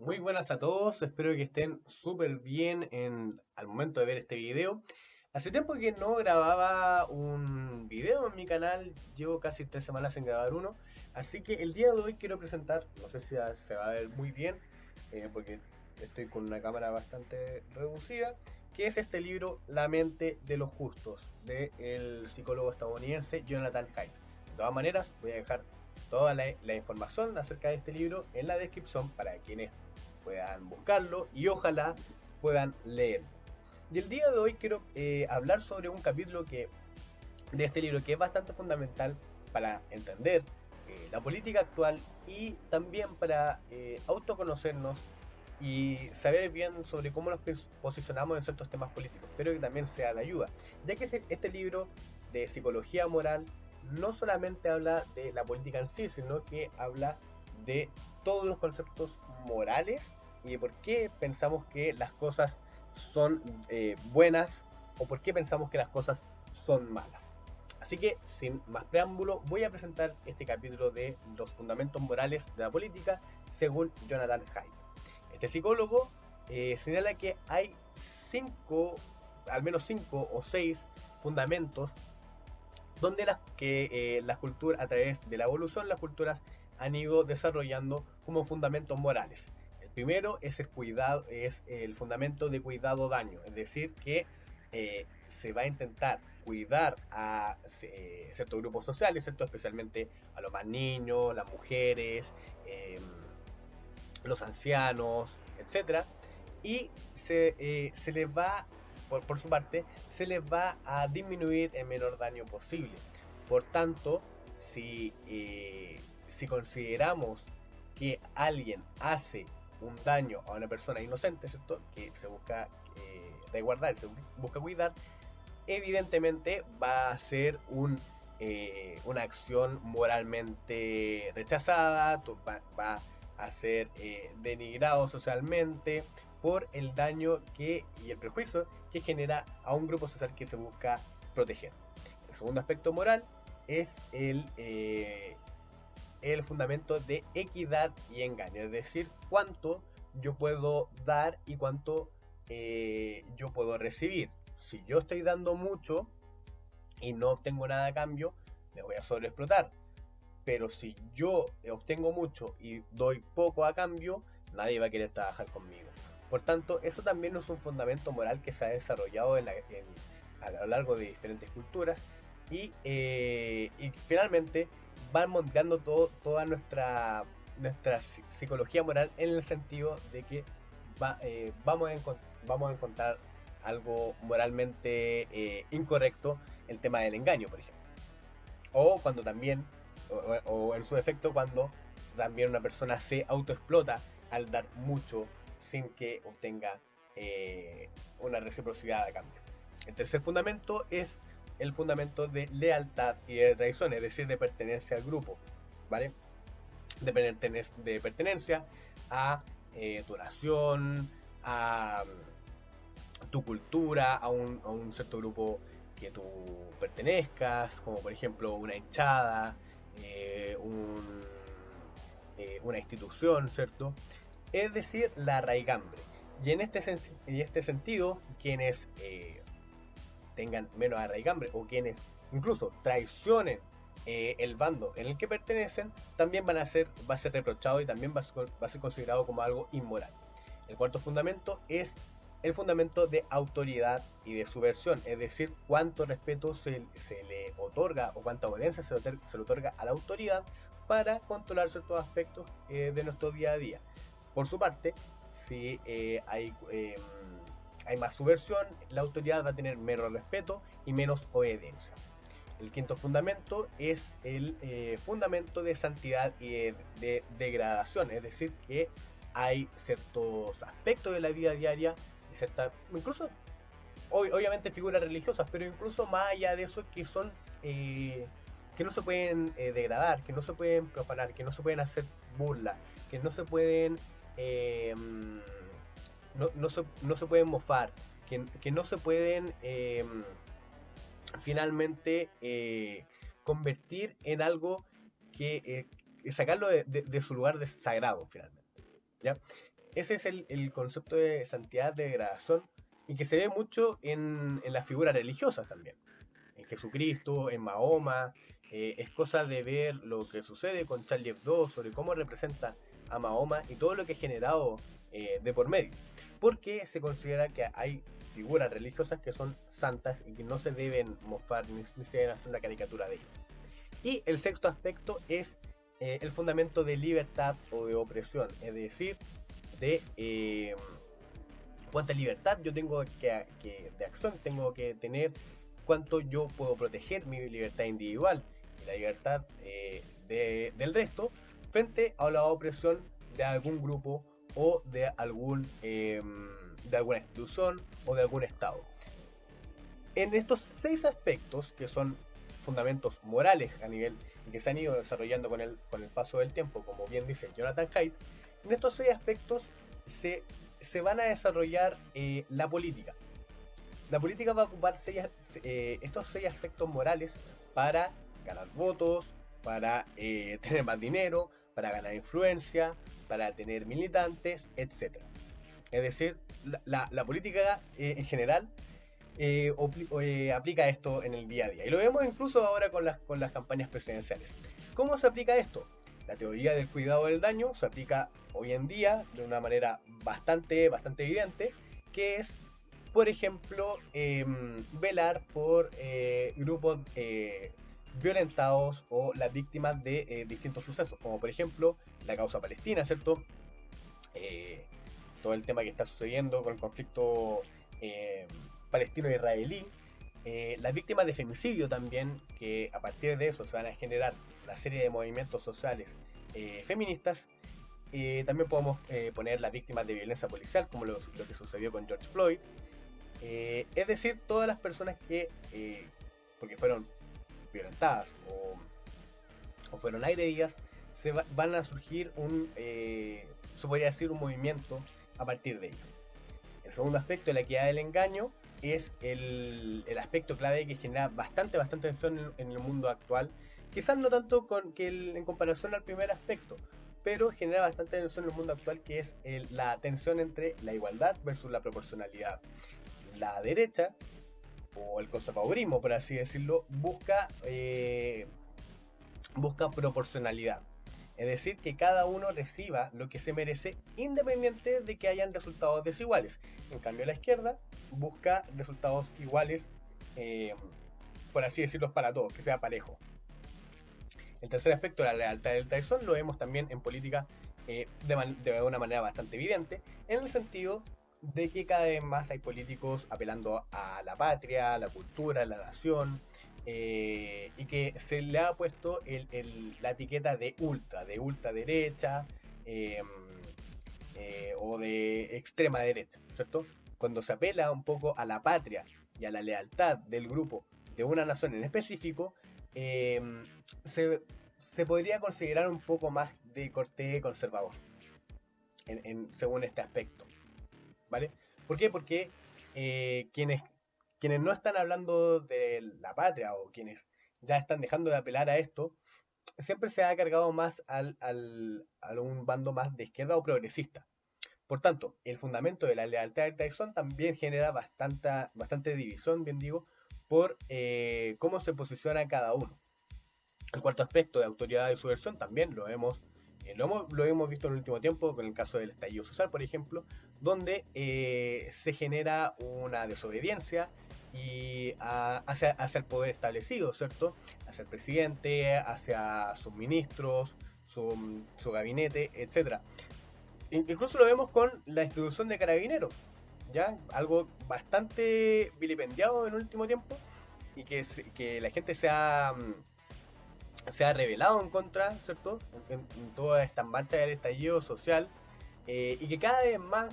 Muy buenas a todos, espero que estén súper bien al momento de ver este video. Hace tiempo que no grababa un video en mi canal, llevo casi 3 semanas sin grabar uno, así que el día de hoy quiero presentar, no sé si se va a ver muy bien, porque estoy con una cámara bastante reducida, que es este libro La mente de los justos, del psicólogo estadounidense Jonathan Haidt. De todas maneras, voy a dejar toda la información acerca de este libro en la descripción para quienes puedan buscarlo y ojalá puedan leerlo. Y el día de hoy quiero hablar sobre un capítulo de este libro que es bastante fundamental para entender la política actual y también para autoconocernos y saber bien sobre cómo nos posicionamos en ciertos temas políticos. Espero que también sea de ayuda, ya que este libro de psicología moral no solamente habla de la política en sí, sino que habla de todos los conceptos morales y de por qué pensamos que las cosas son buenas o por qué pensamos que las cosas son malas. Así que, sin más preámbulo, voy a presentar este capítulo de los fundamentos morales de la política según Jonathan Haidt. Este psicólogo señala que hay cinco, al menos 5 o 6 fundamentos donde las culturas, a través de la evolución, las culturas han ido desarrollando como fundamentos morales. El primero es el fundamento de cuidado-daño, es decir, que se va a intentar cuidar a ciertos grupos sociales, ¿cierto? Especialmente a los más niños, las mujeres, los ancianos, etcétera, y se les va, por su parte, se les va a disminuir el menor daño posible. Por tanto, si consideramos que alguien hace un daño a una persona inocente, ¿cierto? Que se busca resguardar, se busca cuidar, evidentemente va a ser una acción moralmente rechazada, va a ser denigrado socialmente por el daño y el prejuicio que genera a un grupo social que se busca proteger. El segundo aspecto moral es el fundamento de equidad y engaño, es decir, cuánto yo puedo dar y cuánto yo puedo recibir. Si yo estoy dando mucho y no obtengo nada a cambio, me voy a sobreexplotar. Pero si yo obtengo mucho y doy poco a cambio, nadie va a querer trabajar conmigo. Por tanto, eso también es un fundamento moral que se ha desarrollado a lo largo de diferentes culturas y finalmente van moldeando toda nuestra psicología moral en el sentido de que vamos a encontrar algo moralmente incorrecto, el tema del engaño, por ejemplo. O cuando también, o en su efecto, cuando también una persona se autoexplota al dar mucho sin que obtenga una reciprocidad a cambio. El tercer fundamento es el fundamento de lealtad y de traición, es decir, de pertenencia al grupo, ¿vale? De pertenencia a tu nación, a tu cultura, a un cierto grupo que tú pertenezcas, como por ejemplo una hinchada, eh, un, una institución, ¿cierto? Es decir, la raigambre. Y en este sentido, quienes tengan menos arraigambre o quienes incluso traicionen el bando en el que pertenecen, también va a ser reprochado y también va a ser considerado como algo inmoral. El cuarto fundamento es el fundamento de autoridad y de subversión, es decir, cuánto respeto se le otorga o cuánta obediencia se le otorga a la autoridad para controlar ciertos aspectos de nuestro día a día. Por su parte, si hay más subversión, la autoridad va a tener menos respeto y menos obediencia. El quinto fundamento es el fundamento de santidad y de degradación, es decir, que hay ciertos aspectos de la vida diaria, incluso obviamente figuras religiosas, pero incluso más allá de eso que no se pueden degradar, que no se pueden profanar, que no se pueden hacer burla, que no se pueden no se pueden mofar, que no se pueden finalmente convertir en algo que sacarlo de su lugar de sagrado finalmente, ¿ya? Ese es el concepto de santidad de degradación y que se ve mucho en las figuras religiosas también. En Jesucristo, en Mahoma, es cosa de ver lo que sucede con Charlie Hebdo sobre cómo representa a Mahoma y todo lo que ha generado de por medio. Porque se considera que hay figuras religiosas que son santas y que no se deben mofar ni se deben hacer una caricatura de ellas. Y el sexto aspecto es el fundamento de libertad o de opresión, es decir, de cuánta libertad yo tengo de acción tengo que tener, cuánto yo puedo proteger mi libertad individual y la libertad del resto frente a la opresión de algún grupo o de alguna institución o de algún estado. En estos 6 aspectos, que son fundamentos morales a nivel que se han ido desarrollando con el paso del tiempo, como bien dice Jonathan Haidt, en estos 6 aspectos se van a desarrollar la política. La política va a ocupar estos 6 aspectos morales para ganar votos, para tener más dinero, para ganar influencia, para tener militantes, etc. Es decir, la política en general aplica esto en el día a día. Y lo vemos incluso ahora con las campañas presidenciales. ¿Cómo se aplica esto? La teoría del cuidado del daño se aplica hoy en día de una manera bastante evidente, que es, por ejemplo, velar por grupos violentados o las víctimas de distintos sucesos, como por ejemplo la causa palestina, ¿cierto? Eh, Todo el tema que está sucediendo con el conflicto eh, palestino-israelí, las víctimas de femicidio también, que a partir de eso se van a generar una serie de movimientos sociales feministas. También podemos poner las víctimas de violencia policial, como lo que sucedió con George Floyd. Es decir, todas las personas que, porque fueron violentadas o fueron agredidas, van a surgir se podría decir, un movimiento a partir de ello. El segundo aspecto, la equidad del engaño, es el aspecto clave que genera bastante tensión en el mundo actual. Quizás no tanto en comparación al primer aspecto, pero genera bastante tensión en el mundo actual, que es la tensión entre la igualdad versus la proporcionalidad. La derecha, o el conservadurismo, por así decirlo, busca proporcionalidad. Es decir, que cada uno reciba lo que se merece independiente de que hayan resultados desiguales. En cambio, la izquierda busca resultados iguales, eh, por así decirlo, para todos, que sea parejo. El tercer aspecto, la lealtad del traición, lo vemos también en política de una manera bastante evidente, en el sentido de que cada vez más hay políticos apelando a la patria, a la cultura, a la nación, y que se le ha puesto la etiqueta de ultraderecha, eh, o de extrema derecha, ¿cierto? Cuando se apela un poco a la patria y a la lealtad del grupo de una nación en específico, eh, se, se podría considerar un poco más de corte conservador, según este aspecto, ¿vale? ¿Por qué? Porque quienes no están hablando de la patria o quienes ya están dejando de apelar a esto, siempre se ha cargado más a un bando más de izquierda o progresista. Por tanto, el fundamento de la lealtad de Tyson también genera bastante división, bien digo, por cómo se posiciona cada uno. El cuarto aspecto de autoridad y subversión también lo hemos visto en el último tiempo con el caso del estallido social, por ejemplo, donde se genera una desobediencia hacia el poder establecido, ¿cierto? Hacia el presidente, hacia sus ministros, su gabinete, etcétera. Incluso lo vemos con la institución de carabineros, ¿ya? Algo bastante vilipendiado en el último tiempo y que la gente se ha rebelado en contra, ¿cierto? En toda esta marcha del estallido social, y que cada vez más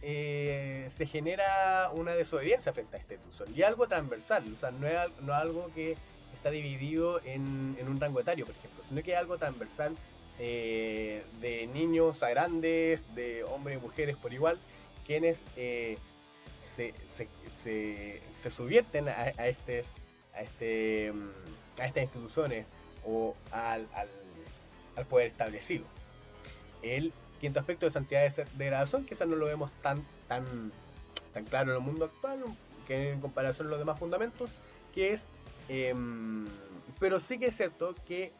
se genera una desobediencia frente a esta institución. Y algo transversal, o sea, no es algo que está dividido en un rango etario, por ejemplo, sino que es algo transversal, de niños a grandes, de hombres y mujeres por igual, quienes se, se, se subvierten a, este, a estas instituciones o al poder establecido. quinto aspecto de santidad de degradación, quizás no lo vemos tan claro en el mundo actual, que en comparación a los demás fundamentos, que es, pero sí que es cierto que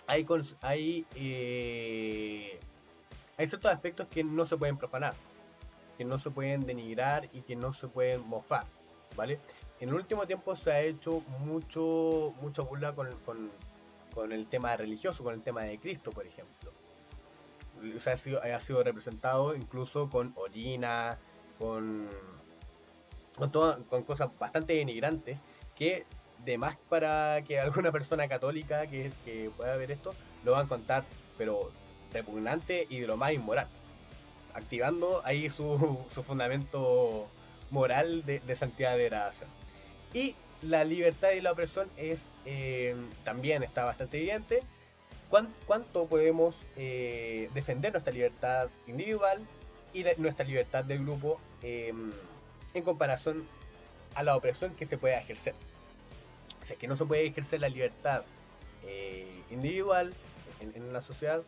hay ciertos aspectos que no se pueden profanar, que no se pueden denigrar y que no se pueden mofar, ¿vale? En el último tiempo se ha hecho mucha burla con el tema religioso, con el tema de Cristo, por ejemplo. O sea, ha sido representado incluso con orina, con, con cosas bastante denigrantes, que de más para que alguna persona católica que pueda ver esto, lo va a encontrar, pero repugnante y de lo más inmoral, activando ahí su fundamento moral de santidad de degradación. Y la libertad y la opresión también está bastante evidente. ¿Cuánto podemos defender nuestra libertad individual y nuestra libertad de grupo en comparación a la opresión que se puede ejercer? O sea, que no se puede ejercer la libertad individual en una sociedad,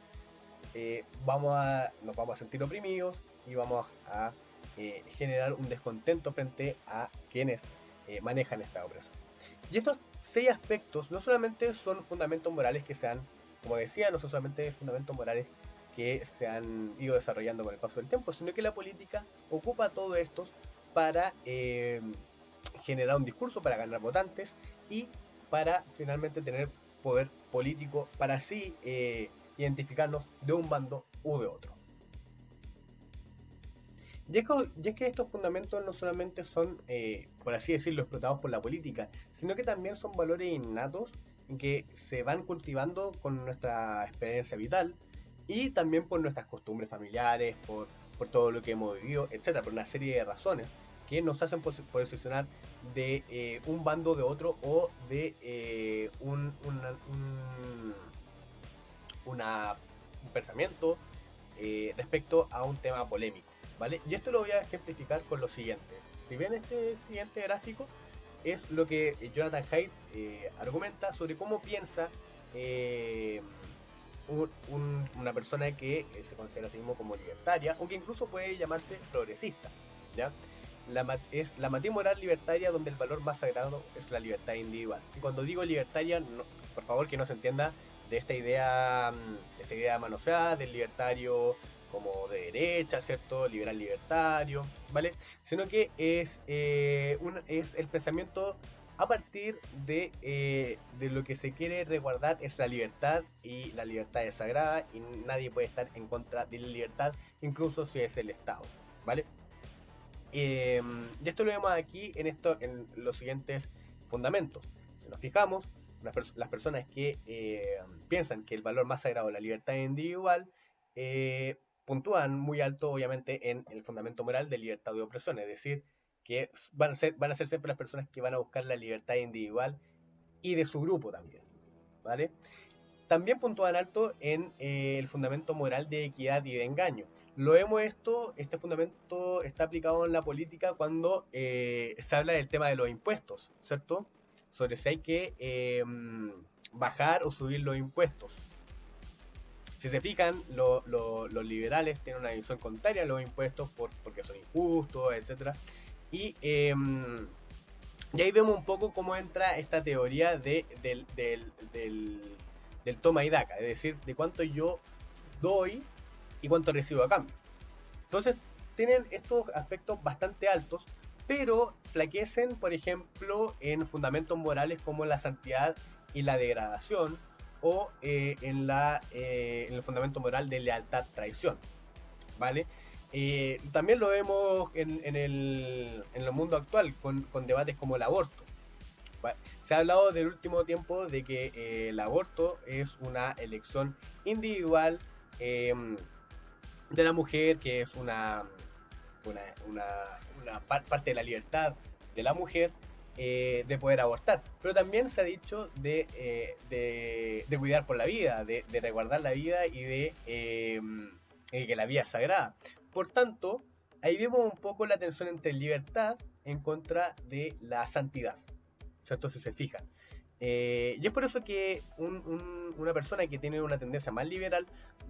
nos vamos a sentir oprimidos y vamos a generar un descontento frente a quienes manejan esta opresión. Y estos 6 aspectos no solamente son fundamentos morales que se han, como decía, no son solamente fundamentos morales que se han ido desarrollando con el paso del tiempo, sino que la política ocupa todos estos para generar un discurso, para ganar votantes y para finalmente tener poder político, para así identificarnos de un bando u de otro. Y es que estos fundamentos no solamente son, por así decirlo, explotados por la política, sino que también son valores innatos que se van cultivando con nuestra experiencia vital y también por nuestras costumbres familiares, por todo lo que hemos vivido, etcétera, por una serie de razones que nos hacen posicionar de un bando de otro o de un pensamiento respecto a un tema polémico, ¿vale? Y esto lo voy a ejemplificar con lo siguiente. Si ven este siguiente gráfico, es lo que Jonathan Haidt argumenta sobre cómo piensa una persona que se considera a sí mismo como libertaria, o que incluso puede llamarse progresista, ¿ya? La matriz moral libertaria donde el valor más sagrado es la libertad individual. Y cuando digo libertaria, por favor que no se entienda de esta idea manoseada del libertario como de derecha, ¿cierto? Liberal libertario, ¿vale? Sino que es el pensamiento a partir de lo que se quiere resguardar es la libertad, y la libertad es sagrada y nadie puede estar en contra de la libertad, incluso si es el Estado, ¿vale? Y esto lo vemos aquí en los siguientes fundamentos. Si nos fijamos, las personas que piensan que el valor más sagrado es la libertad individual, puntúan muy alto, obviamente, en el fundamento moral de libertad de opresión, es decir, que van a ser siempre las personas que van a buscar la libertad individual y de su grupo también, ¿vale? También puntúan alto en el fundamento moral de equidad y de engaño. Este fundamento está aplicado en la política cuando se habla del tema de los impuestos, ¿cierto? Sobre si hay que bajar o subir los impuestos. Si se fijan, los liberales tienen una visión contraria a los impuestos porque son injustos, etc. Y ahí vemos un poco cómo entra esta teoría del toma y daca, es decir, de cuánto yo doy y cuánto recibo a cambio. Entonces, tienen estos aspectos bastante altos, pero flaquecen, por ejemplo, en fundamentos morales como la santidad y la degradación, o en el fundamento moral de lealtad, traición, ¿vale? También lo vemos en el mundo actual con debates como el aborto. ¿Vale? Se ha hablado del último tiempo de que el aborto es una elección individual de la mujer, que es parte de la libertad de la mujer de poder abortar. Pero también se ha dicho de cuidar por la vida, de resguardar la vida y de que la vida es sagrada. Por tanto, ahí vemos un poco la tensión entre libertad en contra de la santidad, ¿cierto? Si se fijan. Y es por eso que una persona que tiene una tendencia más liberal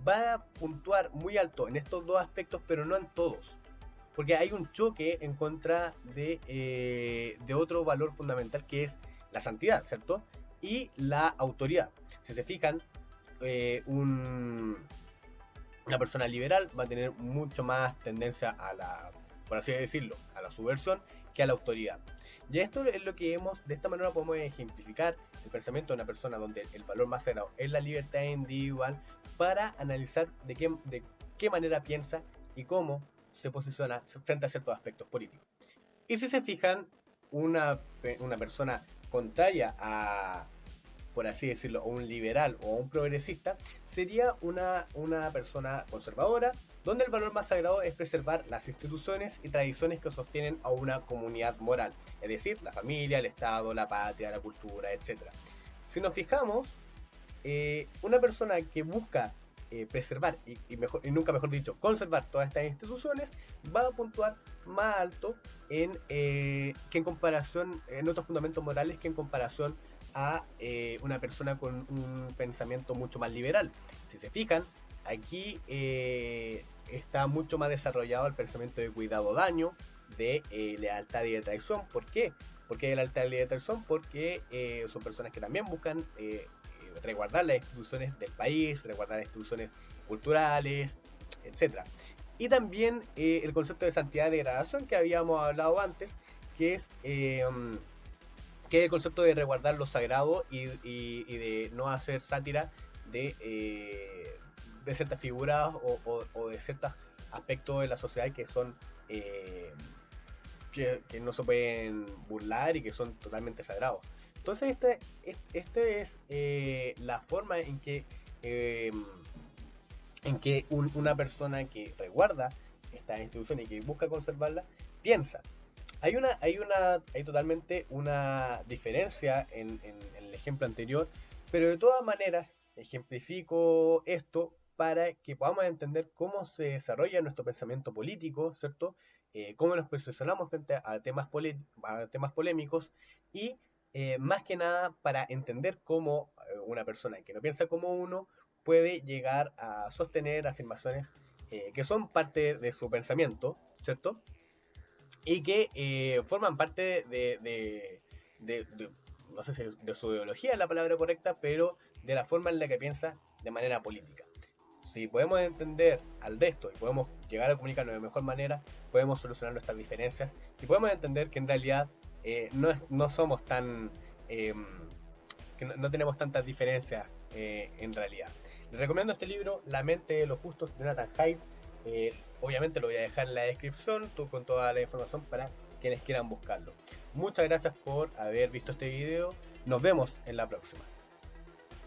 va a puntuar muy alto en estos dos aspectos, pero no en todos. Porque hay un choque en contra de otro valor fundamental que es la santidad, ¿cierto? Y la autoridad. Si se fijan, una persona liberal va a tener mucho más tendencia a la, por así decirlo, a la subversión que a la autoridad. Y esto es lo que de esta manera podemos ejemplificar el pensamiento de una persona donde el valor más sagrado es la libertad individual para analizar de qué manera piensa y cómo se posiciona frente a ciertos aspectos políticos. Y si se fijan, una persona contraria a, por así decirlo, a un liberal o a un progresista, sería una persona conservadora, donde el valor más sagrado es preservar las instituciones y tradiciones que sostienen a una comunidad moral, es decir, la familia, el Estado, la patria, la cultura, etc. Si nos fijamos, una persona que busca preservar y nunca mejor dicho, conservar todas estas instituciones, va a puntuar más alto que en comparación, en otros fundamentos morales, que en comparación a una persona con un pensamiento mucho más liberal. Si se fijan, aquí está mucho más desarrollado el pensamiento de cuidado-daño, de lealtad y de traición. ¿Por qué? ¿Por qué de lealtad y de traición? Porque son personas que también buscan resguardar las instituciones del país, resguardar las instituciones culturales, etcétera. Y también el concepto de santidad de degradación que habíamos hablado antes, que es el concepto de resguardar lo sagrado y de no hacer sátira de ciertas figuras o de ciertos aspectos de la sociedad que son que no se pueden burlar y que son totalmente sagrados. Entonces este es la forma eh, en que una persona que resguarda esta institución y que busca conservarla piensa. Hay totalmente una diferencia en el ejemplo anterior, pero de todas maneras ejemplifico esto para que podamos entender cómo se desarrolla nuestro pensamiento político, ¿cierto? Cómo nos posicionamos frente a temas polémicos y más que nada para entender cómo una persona que no piensa como uno puede llegar a sostener afirmaciones que son parte de su pensamiento, ¿cierto? Y que forman parte no sé si de su ideología es la palabra correcta, pero de la forma en la que piensa de manera política. Si podemos entender al resto y podemos llegar a comunicarnos de mejor manera, podemos solucionar nuestras diferencias y podemos entender que en realidad no somos tan... que no tenemos tantas diferencias en realidad. Les recomiendo este libro, La mente de los justos, de Nathan Haidt. Obviamente lo voy a dejar en la descripción con toda la información para quienes quieran buscarlo. Muchas gracias por haber visto este video. Nos vemos en la próxima.